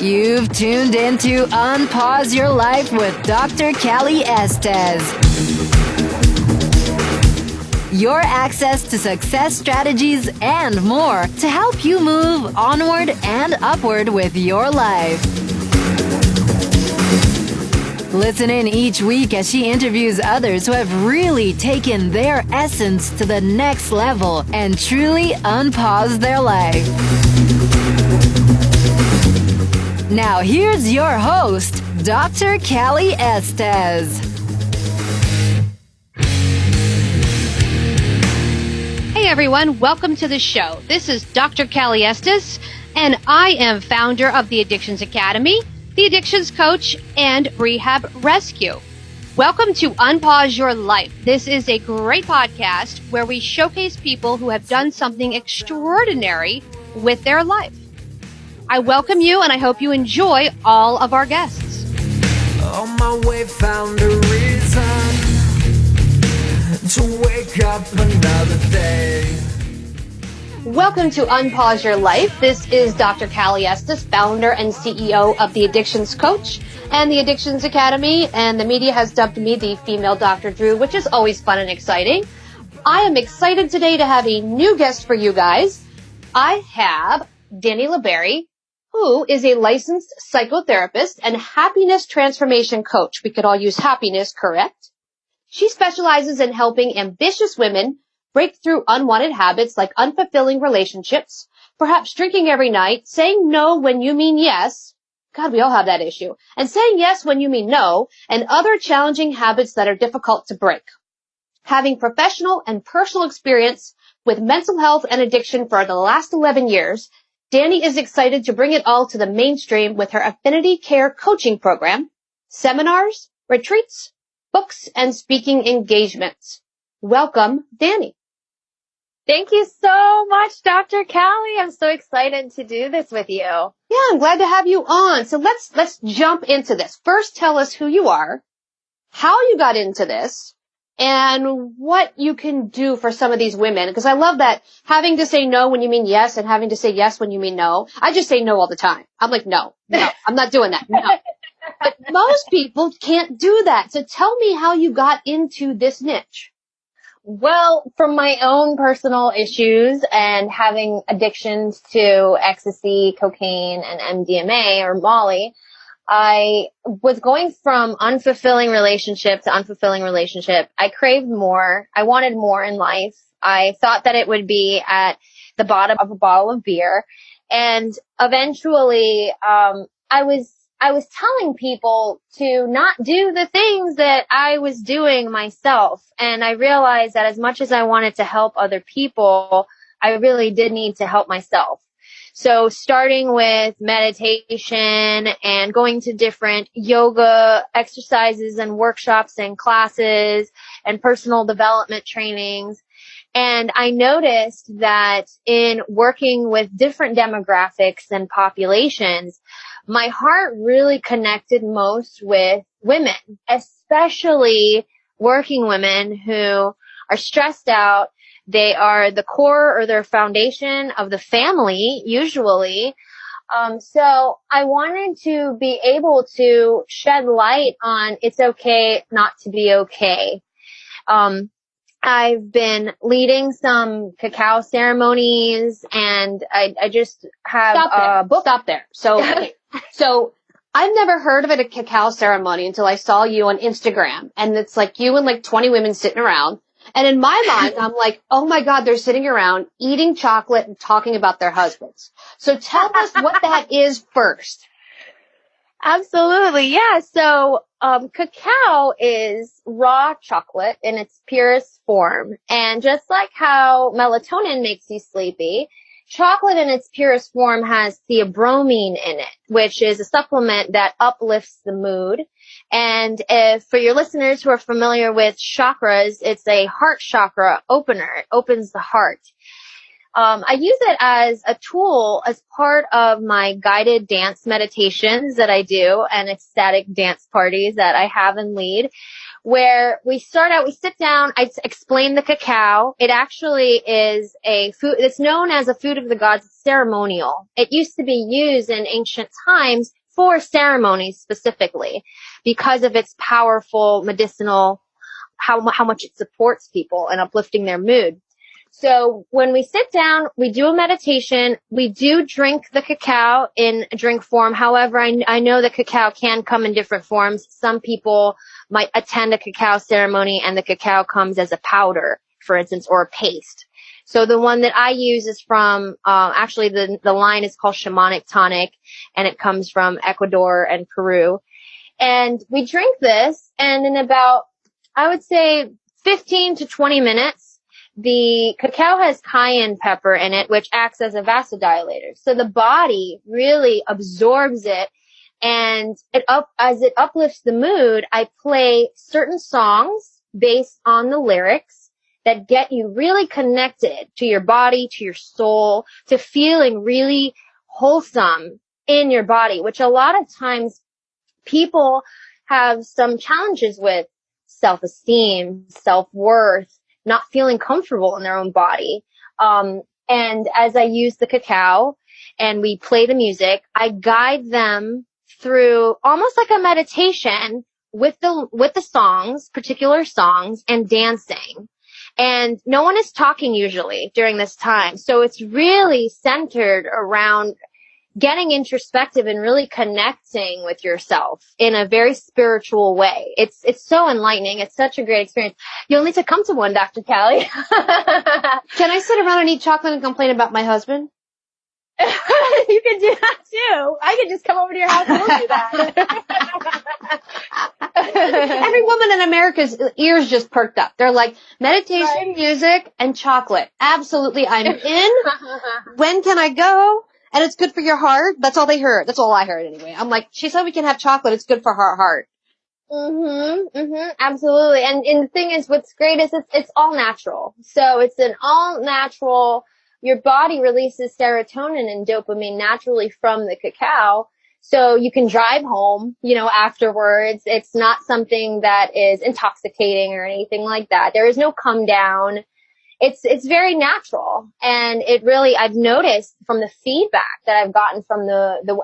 You've tuned into Unpause Your Life with Dr. Cali Estes. Your access to success strategies and more to help you move onward and upward with your life. Listen in each week as she interviews others who have really taken their essence to the next level and truly unpaused their life. Now here's your host, Dr. Cali Estes. Hey everyone, welcome to the show. This is Dr. Cali Estes, and I am founder of the Addictions Academy, the Addictions Coach, and Rehab Rescue. Welcome to Unpause Your Life. This is a great podcast where we showcase people who have done something extraordinary with their life. I welcome you, and I hope you enjoy all of our guests. On my way, found a reason to wake up another day. Welcome to Unpause Your Life. This is Dr. Cali Estes, founder and CEO of the Addictions Coach and the Addictions Academy, and the media has dubbed me the female Dr. Drew, which is always fun and exciting. I am excited today to have a new guest for you guys. I have Dani La Barrie, who is a licensed psychotherapist and happiness transformation coach. We could all use happiness, correct? She specializes in helping ambitious women break through unwanted habits like unfulfilling relationships, perhaps drinking every night, saying no when you mean yes. God, we all have that issue. And saying yes when you mean no, and other challenging habits that are difficult to break. Having professional and personal experience with mental health and addiction for the last 11 years, Dani is excited to bring it all to the mainstream with her Affinity Care Coaching Program, seminars, retreats, books, and speaking engagements. Welcome, Dani. Thank you so much, Dr. Cali. I'm so excited to do this with you. Yeah, I'm glad to have you on. So let's jump into this. First, tell us who you are, how you got into this, and what you can do for some of these women. Because I love that having to say no when you mean yes and having to say yes when you mean no. I just say no all the time. I'm like, no, I'm not doing that. No. But most people can't do that. So tell me how you got into this niche. Well, from my own personal issues and having addictions to ecstasy, cocaine, and MDMA or Molly, I was going from unfulfilling relationship to unfulfilling relationship. I craved more. I wanted more in life. I thought that it would be at the bottom of a bottle of beer. And eventually, I was telling people to not do the things that I was doing myself. And I realized that as much as I wanted to help other people, I really did need to help myself. So starting with meditation and going to different yoga exercises and workshops and classes and personal development trainings. And I noticed that in working with different demographics and populations, my heart really connected most with women, especially working women who are stressed out. They are the core or their foundation of the family, usually. So I wanted to be able to shed light on it's okay not to be okay. I've been leading some cacao ceremonies, and I just have a book. Stop there. So I've never heard of a cacao ceremony until I saw you on Instagram. And it's like you and like 20 women sitting around. And in my mind, I'm like, oh my God, they're sitting around eating chocolate and talking about their husbands. So tell us what that is first. Absolutely. Yeah. So, cacao is raw chocolate in its purest form. And just like how melatonin makes you sleepy, chocolate in its purest form has theobromine in it, which is a supplement that uplifts the mood. And if, for your listeners who are familiar with chakras, it's a heart chakra opener. It opens the heart. I use it as a tool as part of my guided dance meditations that I do and ecstatic dance parties that I have and lead, where we sit down, I explain the cacao. It actually is a food, it's known as a food of the gods. It's ceremonial. It used to be used in ancient times for ceremonies specifically because of its powerful medicinal, how much it supports people and uplifting their mood. So when we sit down, we do a meditation. We do drink the cacao in drink form. However, I know that cacao can come in different forms. Some people might attend a cacao ceremony and the cacao comes as a powder, for instance, or a paste. So the one that I use is from, actually the line is called Shamanic Tonic, and it comes from Ecuador and Peru. And we drink this, and in about, I would say 15 to 20 minutes, the cacao has cayenne pepper in it, which acts as a vasodilator. So the body really absorbs it, and as it uplifts the mood, I play certain songs based on the lyrics that get you really connected to your body, to your soul, to feeling really wholesome in your body, which a lot of times people have some challenges with: self-esteem, self-worth, not feeling comfortable in their own body. And as I use the cacao and we play the music, I guide them through almost like a meditation with the songs, particular songs, and dancing. And no one is talking usually during this time. So it's really centered around getting introspective and really connecting with yourself in a very spiritual way. It's so enlightening. It's such a great experience. You'll need to come to one, Dr. Cali. Can I sit around and eat chocolate and complain about my husband? You can do that too. I could just come over to your house and we'll do that. Every woman in America's ears just perked up. They're like, meditation, right, music, and chocolate. Absolutely, I'm in. When can I go? And it's good for your heart. That's all they heard. That's all I heard anyway. I'm like, she said we can have chocolate. It's good for her heart. Absolutely. And the thing is, what's great is it's all natural. So it's an all natural, your body releases serotonin and dopamine naturally from the cacao. So you can drive home, afterwards. It's not something that is intoxicating or anything like that. There is no come down. It's very natural. And it really, I've noticed from the feedback that I've gotten from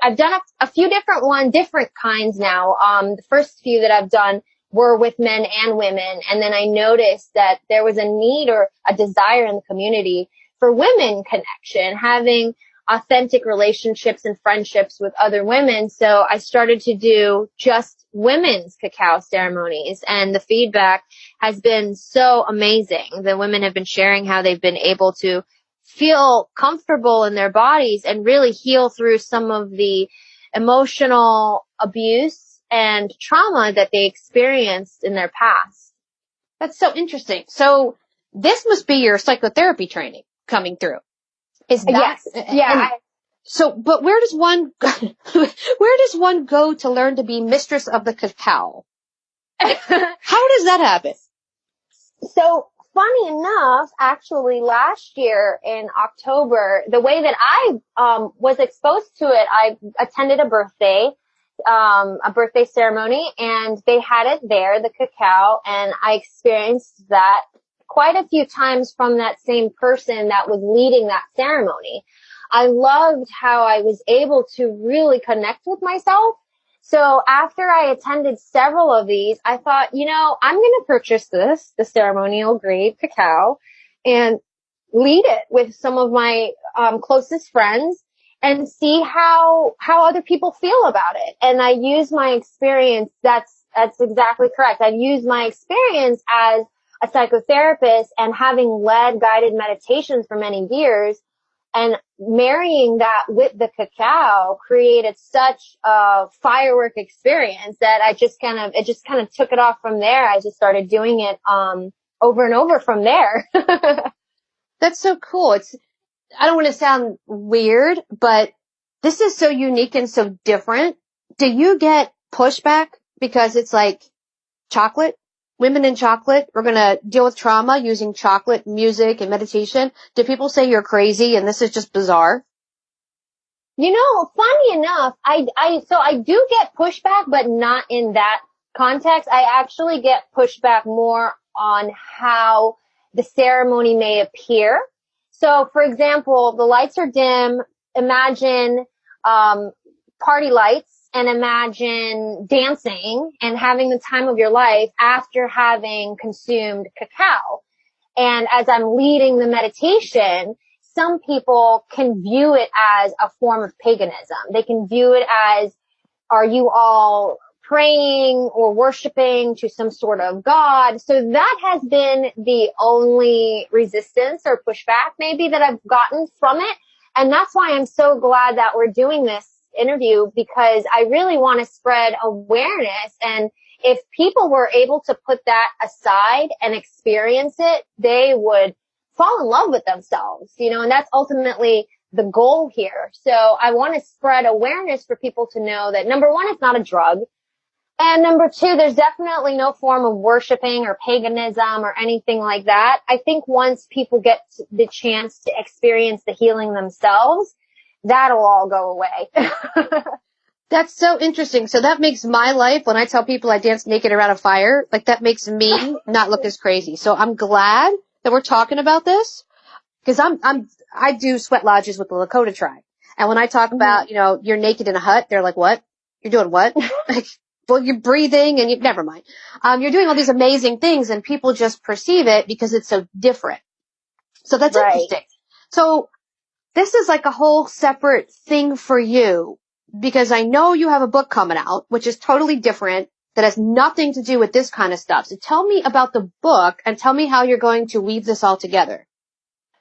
I've done a few different kinds now. The first few that I've done were with men and women. And then I noticed that there was a need or a desire in the community for women connection, having authentic relationships and friendships with other women. So I started to do just women's cacao ceremonies, and the feedback has been so amazing. The women have been sharing how they've been able to feel comfortable in their bodies and really heal through some of the emotional abuse and trauma that they experienced in their past. That's so interesting. So this must be your psychotherapy training coming through. Is that? Yes. Yeah. But where does one go to learn to be mistress of the cacao? How does that happen? So funny enough, actually last year in October, the way that I was exposed to it, I attended a birthday ceremony, and they had it there, the cacao, and I experienced that quite a few times from that same person that was leading that ceremony. I loved how I was able to really connect with myself. So after I attended several of these, I thought, I'm going to purchase the ceremonial grade cacao, and lead it with some of my closest friends and see how other people feel about it. And I use my experience. That's exactly correct. I use my experience as a psychotherapist and having led guided meditations for many years, and marrying that with the cacao created such a firework experience that it just kind of took it off from there. I just started doing it over and over from there. That's so cool. I don't want to sound weird, but this is so unique and so different. Do you get pushback because it's like chocolate? women in chocolate, we're going to deal with trauma using chocolate, music, and meditation. Do people say you're crazy and this is just bizarre? You know, funny enough, so I do get pushback, but not in that context. I actually get pushback more on how the ceremony may appear. So, for example, the lights are dim. Imagine, party lights, and imagine dancing and having the time of your life after having consumed cacao. And as I'm leading the meditation, some people can view it as a form of paganism. They can view it as, are you all praying or worshiping to some sort of god? So that has been the only resistance or pushback maybe that I've gotten from it. And that's why I'm so glad that we're doing this interview, because I really want to spread awareness. And if people were able to put that aside and experience it, they would fall in love with themselves, and that's ultimately the goal here. So I want to spread awareness for people to know that, number one, it's not a drug. And number two, there's definitely no form of worshiping or paganism or anything like that. I think once people get the chance to experience the healing themselves, that'll all go away. That's so interesting. So that makes my life, when I tell people I dance naked around a fire, like that makes me not look as crazy. So I'm glad that we're talking about this, because I do sweat lodges with the Lakota tribe. And when I talk about, you're naked in a hut, they're like, what? You're doing what? Like, well, you're breathing and never mind. You're doing all these amazing things and people just perceive it because it's so different. So that's interesting. So this is like a whole separate thing for you, because I know you have a book coming out, which is totally different, that has nothing to do with this kind of stuff. So tell me about the book and tell me how you're going to weave this all together.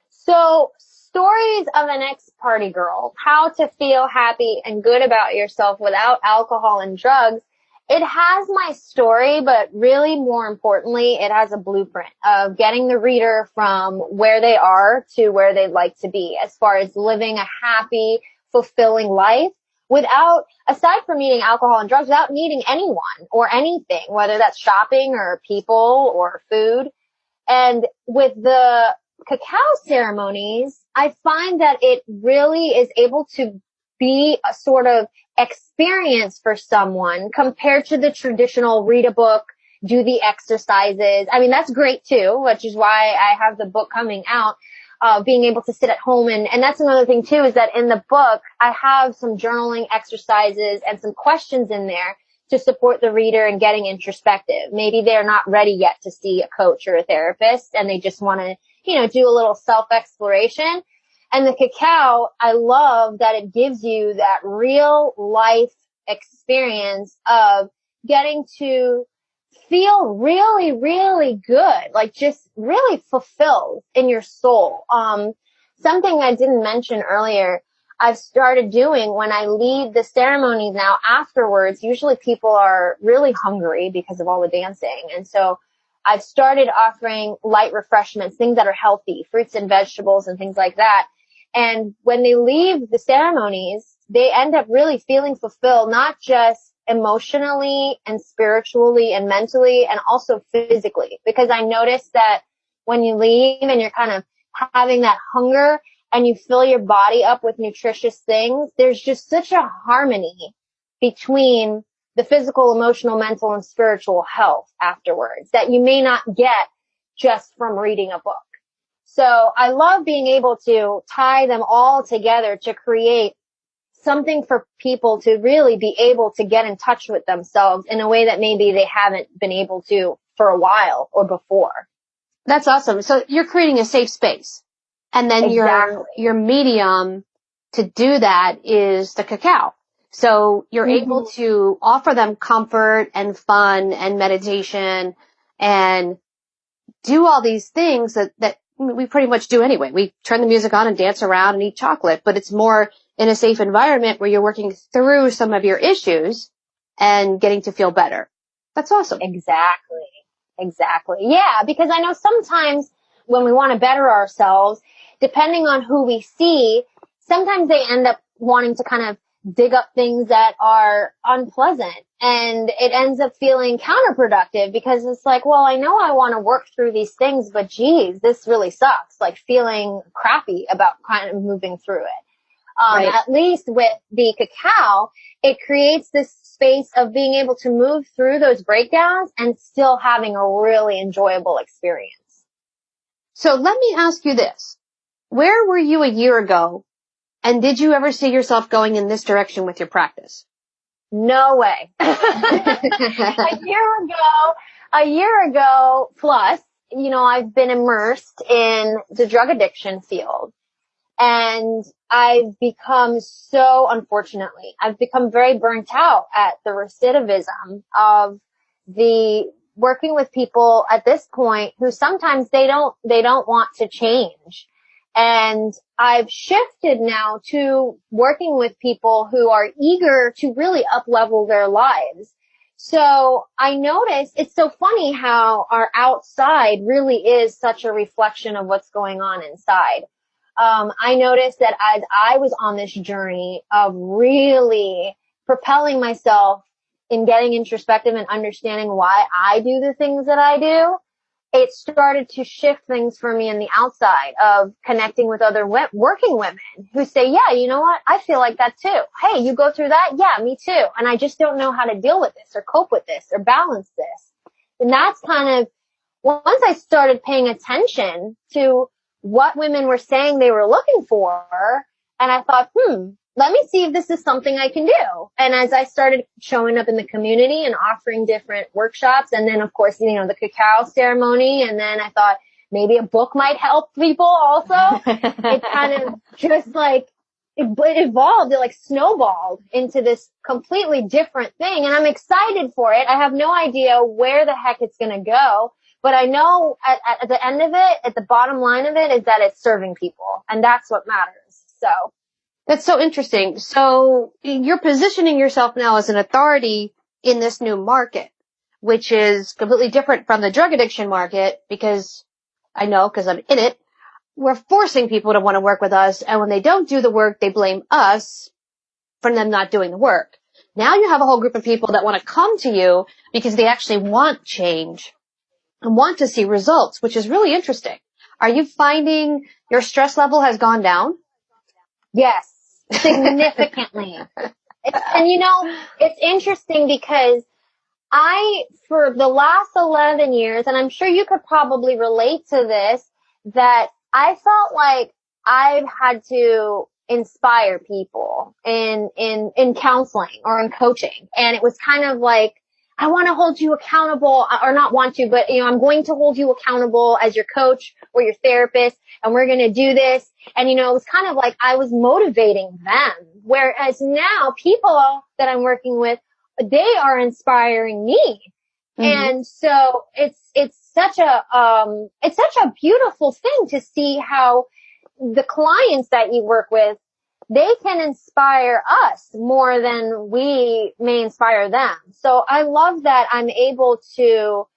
So, Stories of an Ex-Party Girl, How to Feel Happy and Good About Yourself Without Alcohol and Drugs. It has my story, but really more importantly, it has a blueprint of getting the reader from where they are to where they'd like to be, as far as living a happy, fulfilling life without, aside from needing alcohol and drugs, without needing anyone or anything, whether that's shopping or people or food. And with the cacao ceremonies, I find that it really is able to be a sort of experience for someone compared to the traditional read a book, do the exercises. I mean, that's great too, which is why I have the book coming out, being able to sit at home. And that's another thing too, is that in the book, I have some journaling exercises and some questions in there to support the reader in getting introspective. Maybe they're not ready yet to see a coach or a therapist and they just want to, do a little self-exploration. And the cacao, I love that it gives you that real life experience of getting to feel really, really good, like just really fulfilled in your soul. Something I didn't mention earlier, I've started doing when I lead the ceremonies now afterwards. Usually people are really hungry because of all the dancing. And so I've started offering light refreshments, things that are healthy, fruits and vegetables and things like that. And when they leave the ceremonies, they end up really feeling fulfilled, not just emotionally and spiritually and mentally and also physically. Because I noticed that when you leave and you're kind of having that hunger and you fill your body up with nutritious things, there's just such a harmony between the physical, emotional, mental, and spiritual health afterwards that you may not get just from reading a book. So I love being able to tie them all together to create something for people to really be able to get in touch with themselves in a way that maybe they haven't been able to for a while or before. That's awesome. So you're creating a safe space. And then your medium to do that is the cacao. So you're able to offer them comfort and fun and meditation and do all these things that we pretty much do anyway. We turn the music on and dance around and eat chocolate, but it's more in a safe environment where you're working through some of your issues and getting to feel better. That's awesome. Exactly. Yeah, because I know sometimes when we want to better ourselves, depending on who we see, sometimes they end up wanting to kind of dig up things that are unpleasant, and it ends up feeling counterproductive because it's like, well, I know I want to work through these things, but geez, this really sucks. Like feeling crappy about kind of moving through it. Right. At least with the cacao, it creates this space of being able to move through those breakdowns and still having a really enjoyable experience. So let me ask you this. Where were you a year ago? And did you ever see yourself going in this direction with your practice? No way. A year ago plus, you know, I've been immersed in the drug addiction field. And I've become I've become very burnt out at the recidivism of the working with people at this point who sometimes they don't want to change. And I've shifted now to working with people who are eager to really up-level their lives. So I noticed it's so funny how our outside really is such a reflection of what's going on inside. I noticed that as I was on this journey of really propelling myself in getting introspective and understanding why I do the things that I do, it started to shift things for me in the outside of connecting with other working women who say, yeah, you know what? I feel like that too. Hey, you go through that? Yeah, me too. And I just don't know how to deal with this or cope with this or balance this. And that's kind of, once I started paying attention to what women were saying they were looking for, and I thought, let me see if this is something I can do. And as I started showing up in the community and offering different workshops, and then of course, you know, the cacao ceremony, and then I thought maybe a book might help people also. It kind of just like, it evolved, it like snowballed into this completely different thing. And I'm excited for it. I have no idea where the heck it's going to go. But I know at the end of it, at the bottom line of it, is that it's serving people. And that's what matters. So. That's so interesting. So you're positioning yourself now as an authority in this new market, which is completely different from the drug addiction market because I know because I'm in it. We're forcing people to want to work with us. And when they don't do the work, they blame us for them not doing the work. Now you have a whole group of people that want to come to you because they actually want change and want to see results, which is really interesting. Are you finding your stress level has gone down? Yes, significantly. And you know, it's interesting because for the last 11 years, and I'm sure you could probably relate to this, that I felt like I've had to inspire people in counseling or in coaching. And it was kind of like, I want to hold you accountable, or not want to, but you know, I'm going to hold you accountable as your coach or your therapist, and we're going to do this. And you know, it was kind of like I was motivating them. Whereas now people that I'm working with, they are inspiring me. Mm-hmm. And so it's such a beautiful thing to see how the clients that you work with, they can inspire us more than we may inspire them. So I love that I'm able to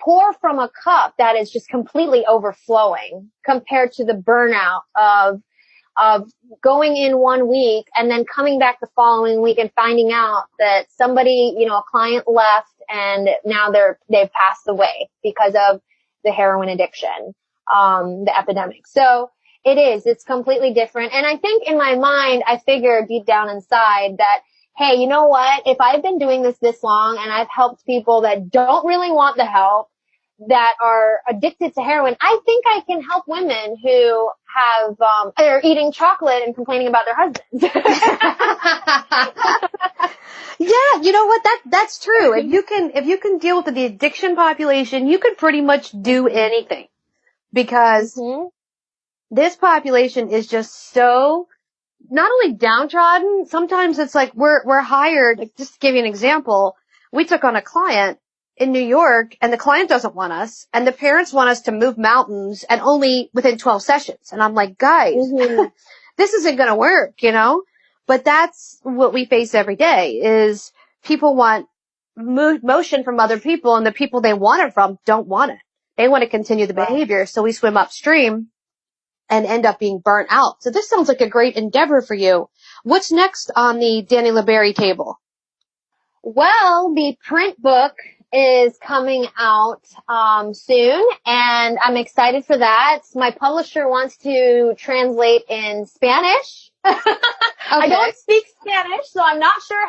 pour from a cup that is just completely overflowing compared to the burnout of going in 1 week and then coming back the following week and finding out that somebody, you know, a client left and now they've passed away because of the heroin addiction, the epidemic. So it's completely different. And I think in my mind, I figure deep down inside that, hey, you know what? If I've been doing this long and I've helped people that don't really want the help, that are addicted to heroin, I think I can help women who have, are eating chocolate and complaining about their husbands. Yeah, you know what? That's true. If you can deal with the addiction population, you could pretty much do anything because this population is just so not only downtrodden, sometimes it's like we're hired, like, just to give you an example, we took on a client in New York and the client doesn't want us and the parents want us to move mountains and only within 12 sessions. And I'm like, guys, this isn't going to work, you know, but that's what we face every day is people want motion from other people and the people they want it from don't want it. They want to continue the behavior. So we swim upstream and end up being burnt out. So this sounds like a great endeavor for you. What's next on the Dani La Barrie table? Well, the print book is coming out soon, and I'm excited for that. My publisher wants to translate in Spanish. I don't speak Spanish, so I'm not sure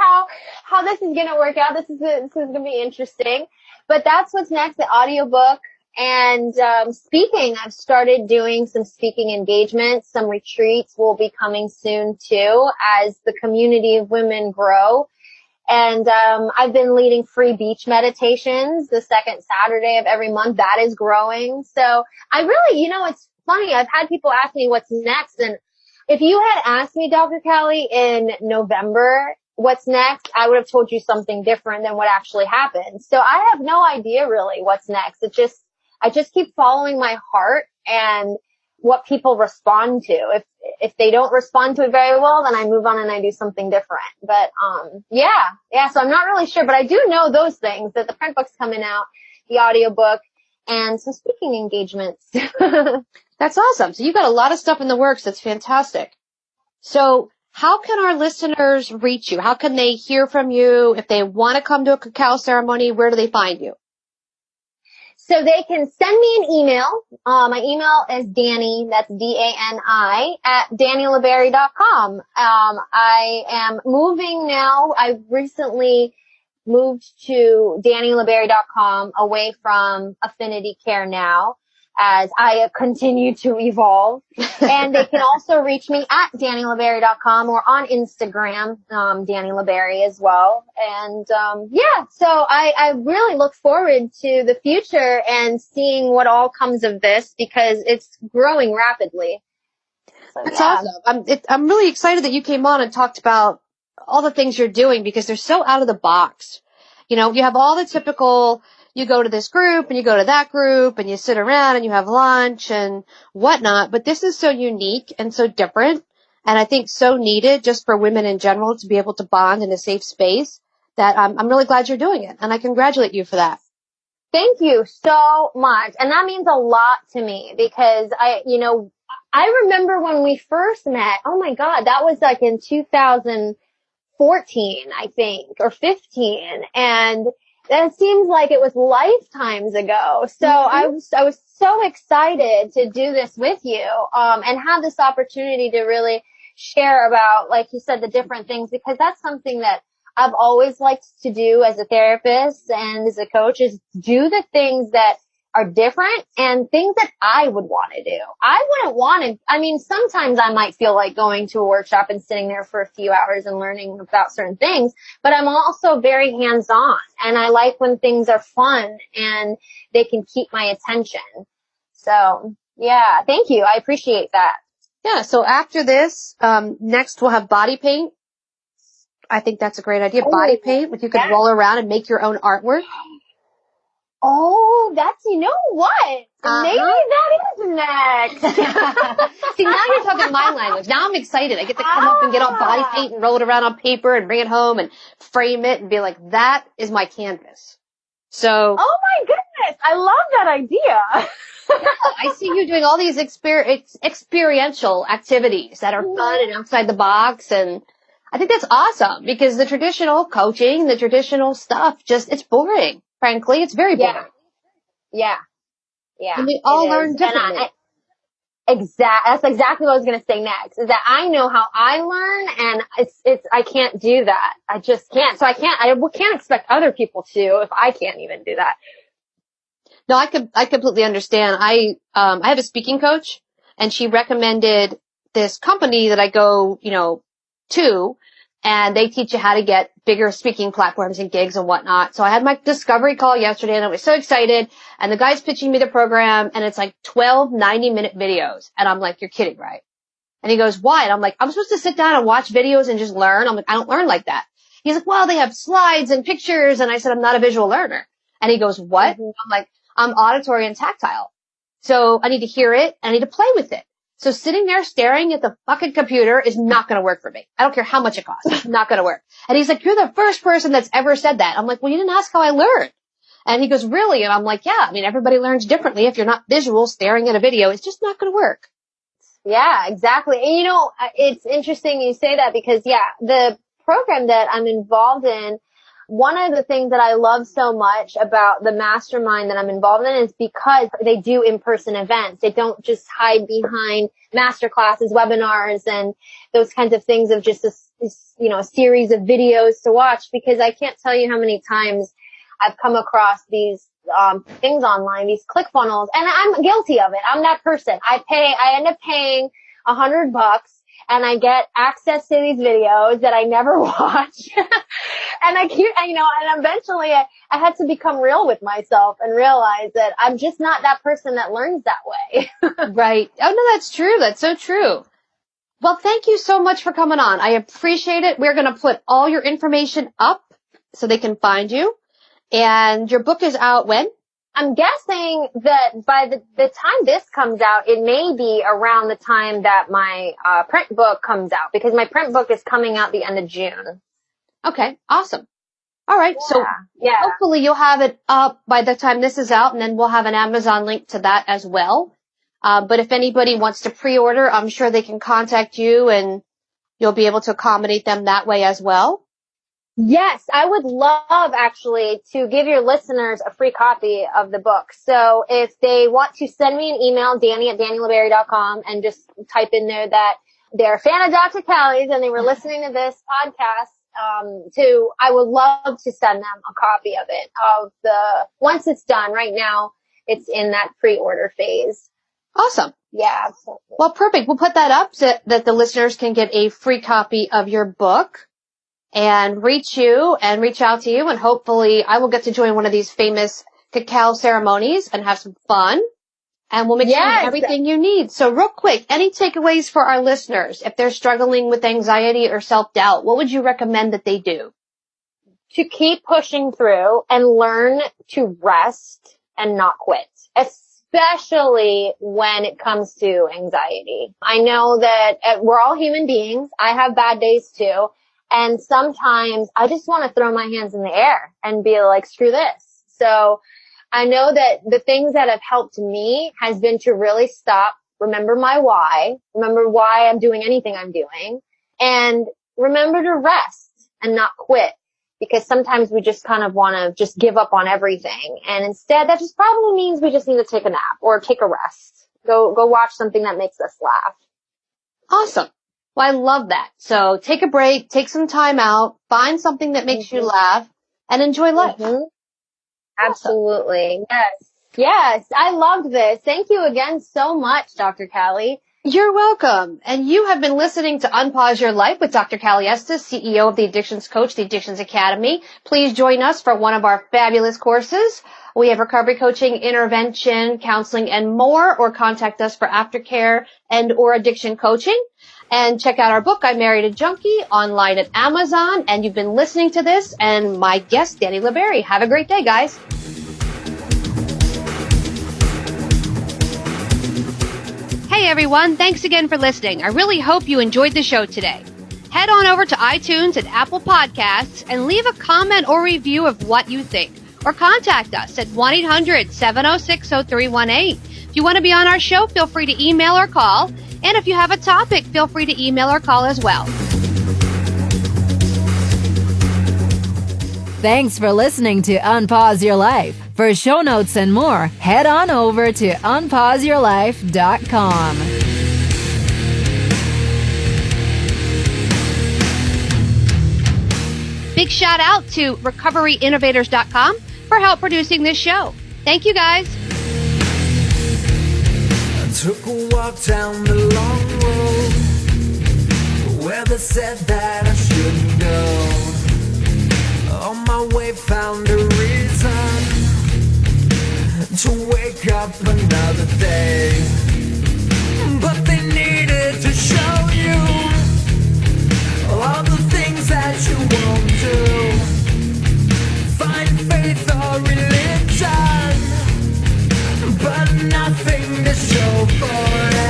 how this is going to work out. This is going to be interesting. But that's what's next, the audiobook. And speaking, I've started doing some speaking engagements. Some retreats will be coming soon, too, as the community of women grow. And I've been leading free beach meditations the second Saturday of every month. That is growing. So I really, it's funny. I've had people ask me what's next. And if you had asked me, Dr. Cali, in November, what's next, I would have told you something different than what actually happened. So I have no idea really what's next. I just keep following my heart and what people respond to. If they don't respond to it very well, then I move on and I do something different. But, yeah, so I'm not really sure, but I do know those things, that the print book's coming out, the audiobook, and some speaking engagements. That's awesome. So you've got a lot of stuff in the works. That's fantastic. So how can our listeners reach you? How can they hear from you? If they want to come to a cacao ceremony, where do they find you? So they can send me an email. My email is Dani, that's D-A-N-I, at DaniLaBarrie.com. I am moving now. I recently moved to DaniLaBarrie.com away from Affinity Care now, as I continue to evolve. And they can also reach me at DaniLaBarrie.com or on Instagram, Dani La Barrie as well. And, so I really look forward to the future and seeing what all comes of this, because it's growing rapidly. So, That's awesome. I'm really excited that you came on and talked about all the things you're doing, because they're so out of the box. You have all the typical, you go to this group and you go to that group and you sit around and you have lunch and whatnot. But this is so unique and so different, and I think so needed just for women in general to be able to bond in a safe space, that I'm really glad you're doing it. And I congratulate you for that. Thank you so much. And that means a lot to me, because I remember when we first met, oh my God, that was like in 2014, I think, or 15. And that seems like it was lifetimes ago. So I was so excited to do this with you, and have this opportunity to really share about, like you said, the different things, because that's something that I've always liked to do as a therapist and as a coach, is do the things that are different and things that I would want to do. I wouldn't want to, sometimes I might feel like going to a workshop and sitting there for a few hours and learning about certain things, but I'm also very hands-on, and I like when things are fun and they can keep my attention. So, yeah, thank you. I appreciate that. Yeah, so after this, next we'll have body paint. I think that's a great idea. Body paint, if you could roll around and make your own artwork. Oh, you know what? Maybe that is next. See, now you're talking my language. Now I'm excited. I get to come up and get all body paint and roll it around on paper and bring it home and frame it and be like, that is my canvas. So. Oh my goodness. I love that idea. I see you doing all these experiential activities that are fun and outside the box, and I think that's awesome, because the traditional coaching, the traditional stuff, it's boring. Frankly, it's very boring. Yeah. And we all learn differently. That's exactly what I was going to say next, is that I know how I learn, and I can't do that. I just can't. So I can't expect other people to, if I can't even do that. No, I completely understand. I have a speaking coach, and she recommended this company that I go, to, and they teach you how to get bigger speaking platforms and gigs and whatnot. So I had my discovery call yesterday, and I was so excited, and the guy's pitching me the program, and it's like 12 90-minute videos. And I'm like, you're kidding, right? And he goes, why? And I'm like, I'm supposed to sit down and watch videos and just learn? I'm like, I don't learn like that. He's like, well, they have slides and pictures. And I said, I'm not a visual learner. And he goes, what? Mm-hmm. I'm like, I'm auditory and tactile. So I need to hear it, and I need to play with it. So sitting there staring at the fucking computer is not going to work for me. I don't care how much it costs. It's not going to work. And he's like, you're the first person that's ever said that. I'm like, well, you didn't ask how I learned. And he goes, really? And I'm like, yeah, everybody learns differently. If you're not visual staring at a video, it's just not going to work. Yeah, exactly. And it's interesting you say that because the program that I'm involved in, one of the things that I love so much about the mastermind that I'm involved in is because they do in-person events. They don't just hide behind master classes, webinars, and those kinds of things of just a series of videos to watch, because I can't tell you how many times I've come across these things online, these ClickFunnels, and I'm guilty of it. I'm that person. I end up paying $100 and I get access to these videos that I never watch. And and eventually I had to become real with myself and realize that I'm just not that person that learns that way. Right. Oh, no, that's true. That's so true. Well, thank you so much for coming on. I appreciate it. We're going to put all your information up so they can find you. And your book is out when? I'm guessing that by the time this comes out, it may be around the time that my print book comes out, because my print book is coming out the end of June. Okay, awesome. All right, so hopefully you'll have it up by the time this is out, and then we'll have an Amazon link to that as well. But if anybody wants to pre-order, I'm sure they can contact you, and you'll be able to accommodate them that way as well. Yes, I would love actually to give your listeners a free copy of the book. So if they want to send me an email, Dani@DaniLaBarrie.com, and just type in there that they're a fan of Dr. Cali's and they were listening to this podcast, I would love to send them a copy of it once it's done. Right now, it's in that pre-order phase. Awesome. Yeah, absolutely. Well, perfect. We'll put that up so that the listeners can get a free copy of your book and reach out to you. And hopefully I will get to join one of these famous cacao ceremonies and have some fun. And we'll make sure you have everything you need. So real quick, any takeaways for our listeners? If they're struggling with anxiety or self-doubt, what would you recommend that they do? To keep pushing through and learn to rest and not quit, especially when it comes to anxiety. I know that we're all human beings. I have bad days too. And sometimes I just want to throw my hands in the air and be like, screw this. So I know that the things that have helped me has been to really stop, remember my why, remember why I'm doing anything I'm doing, and remember to rest and not quit. Because sometimes we just kind of want to just give up on everything. And instead, that just probably means we just need to take a nap or take a rest. Go watch something that makes us laugh. Awesome. Well, I love that. So take a break, take some time out, find something that makes you laugh, and enjoy life. Mm-hmm. Absolutely. Yes. I loved this. Thank you again so much, Dr. Cali. You're welcome. And you have been listening to Unpause Your Life with Dr. Cali Estes, CEO of the Addictions Coach, the Addictions Academy. Please join us for one of our fabulous courses. We have recovery coaching, intervention, counseling, and more, or contact us for aftercare and or addiction coaching. And check out our book, I Married a Junkie, online at Amazon. And you've been listening to this, and my guest, Dani La Barrie. Have a great day, guys. Hey, everyone. Thanks again for listening. I really hope you enjoyed the show today. Head on over to iTunes and Apple Podcasts and leave a comment or review of what you think. Or contact us at 1-800-706-0318. If you want to be on our show, feel free to email or call. And if you have a topic, feel free to email or call as well. Thanks for listening to Unpause Your Life. For show notes and more, head on over to unpauseyourlife.com. Big shout out to recoveryinnovators.com for help producing this show. Thank you, guys. I took a walk down the long road where they said that I shouldn't go. On my way found a reason to wake up another day. But they needed to show you all the things that you won't do. Find faith or religion, but nothing to show for it.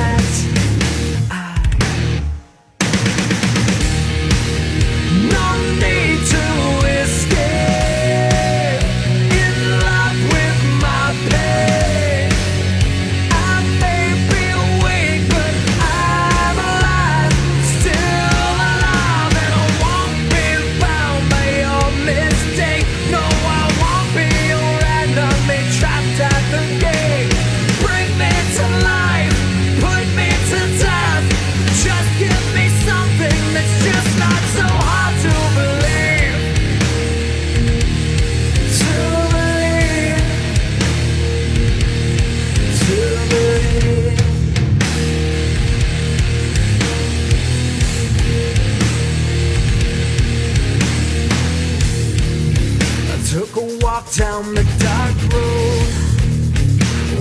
walked down the dark road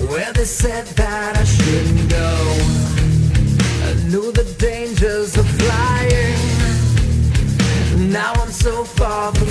where they said that I shouldn't go. I knew the dangers of flying. Now I'm so far from